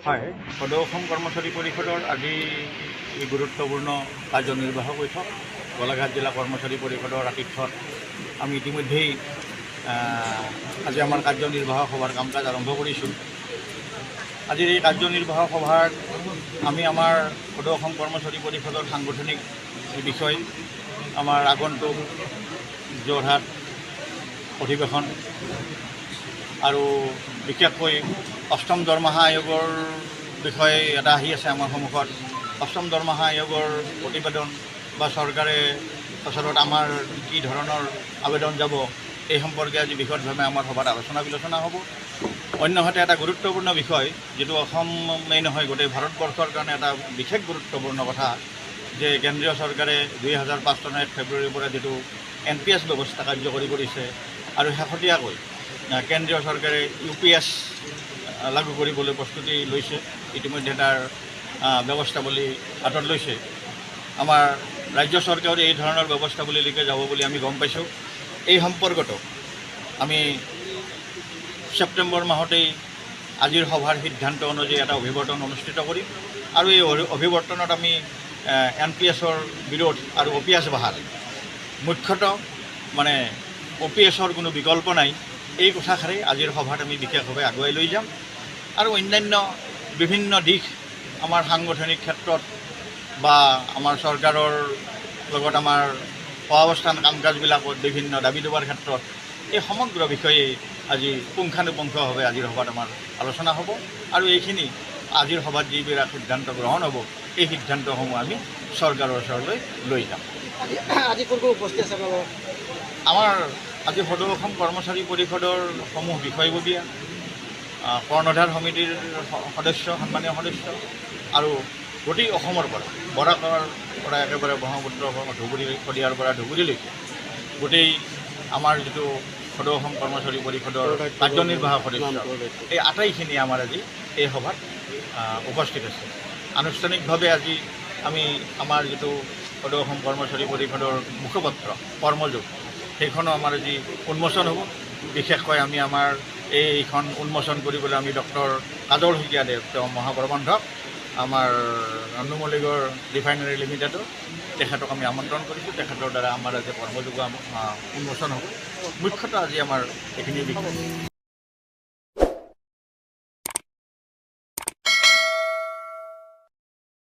হয়, সদৌ অসম কৰ্মচাৰী পৰিষদৰ আজি এই গুৰুত্বপূৰ্ণ কাৰ্যনিৰ্বাহক বৈঠক গোলাঘাট জিলা কৰ্মচাৰী পৰিষদৰ আতিথ্যত আমি ইতিমধ্যেই আজি আমাৰ কাৰ্যনিৰ্বাহক সভাৰ কাম কাজ আৰম্ভ কৰিছোঁ। আজিৰ এই কাৰ্যনিৰ্বাহক সভাত আমি আমাৰ সদৌ অসম কৰ্মচাৰী পৰিষদৰ সাংগঠনিক বিষয়, আমাৰ আগন্তুক যোৰহাট অধিৱেশন আৰু বিশেষকৈ অষ্টম দৰমহা আয়োগৰ বিষয়ে এটা আহি আছে আমাৰ সন্মুখত। অষ্টম দৰমহা আয়োগৰ প্ৰতিবেদন বা চৰকাৰে আচলত আমাৰ কি ধৰণৰ আবেদন যাব এই সম্পৰ্কে আজি বিশদভাৱে আমাৰ সভাত আলোচনা বিলোচনা হ'ব। অন্যহাতে এটা গুৰুত্বপূৰ্ণ বিষয়, যিটো অসমেই নহয় গোটেই ভাৰতবৰ্ষৰ কাৰণে এটা বিশেষ গুৰুত্বপূৰ্ণ কথা, যে কেন্দ্ৰীয় চৰকাৰে 2005 চনৰ 1 ফেব্ৰুৱাৰীৰ পৰা যিটো NPS ব্যৱস্থা কাৰ্যকৰী কৰিছে আৰু শেহতীয়াকৈ কেন্দ্ৰীয় চৰকাৰে UPS লাগু কৰিবলৈ প্ৰস্তুতি লৈছে। ইতিমধ্যে তাৰ ব্যৱস্থাৱলী হাতত লৈছে। আমাৰ ৰাজ্য চৰকাৰে এই ধৰণৰ ব্যৱস্থাৱলীলৈকে যাব বুলি আমি গম পাইছোঁ। এই সম্পৰ্কত আমি ছেপ্টেম্বৰ মাহতেই আজিৰ সভাৰ সিদ্ধান্ত অনুযায়ী এটা অভিৱৰ্তন অনুষ্ঠিত কৰিম আৰু এই অভিৱৰ্তনত আমি NPSৰ বিৰোধ আৰু OPS বাহাল, মুখ্যতঃ মানে OPSৰ কোনো বিকল্প নাই, এই কথাষাৰে আজিৰ সভাত আমি বিশেষভাৱে আগুৱাই লৈ যাম। আৰু অন্যান্য বিভিন্ন দিশ আমাৰ সাংগঠনিক ক্ষেত্ৰত বা আমাৰ চৰকাৰৰ লগত আমাৰ সহাৱস্থান কাম কাজবিলাকত বিভিন্ন দাবী দেৱাৰ ক্ষেত্ৰত এই সমগ্ৰ বিষয়ে আজি পুংখানুপুংখভাৱে আজিৰ সভাত আমাৰ আলোচনা হ'ব আৰু এইখিনি আজিৰ সভাত যিবিলাক সিদ্ধান্ত গ্ৰহণ হ'ব এই সিদ্ধান্তসমূহ আমি চৰকাৰৰ ওচৰলৈ লৈ যাম। আজি কোন কোন উপস্থিত আছে বাৰু? আমাৰ আজি সদৌ অসম কৰ্মচাৰী পৰিষদৰ সমূহ বিষয়ববীয়া, কৰ্ণধাৰ সমিতিৰ সদস্য, সন্মানীয় সদস্য আৰু গোটেই অসমৰ পৰা বৰাকৰ পৰা একেবাৰে ব্ৰহ্মপুত্ৰ ধুবুৰী শদিয়াৰ পৰা ধুবুৰীলৈকে গোটেই আমাৰ যিটো সদৌ অসম কৰ্মচাৰী পৰিষদৰ কাৰ্যনিৰ্বাহক সদস্য, এই আটাইখিনি আমাৰ আজি এই সভাত উপস্থিত আছে। আনুষ্ঠানিকভাৱে আজি আমি আমাৰ যিটো সদৌ অসম কৰ্মচাৰী পৰিষদৰ মুখপত্ৰ কৰ্মযোগ, সেইখনো আমাৰ আজি উন্মোচন হ'ব। বিশেষকৈ আমি আমাৰ এইখন উন্মোচন কৰিবলৈ আমি ডক্টৰ কাজল শইকীয়াদেৱ, তেওঁ মহাপ্ৰবন্ধক আমাৰ নুমলীগড় ৰিফাইনাৰী লিমিটেডৰ, তেখেতক আমি আমন্ত্ৰণ কৰিছোঁ। তেখেতৰ দ্বাৰা আমাৰ আজি কৰ্মযোগ উন্মোচন হ'ব। মুখ্যতঃ আজি আমাৰ এইখিনি বিষয়।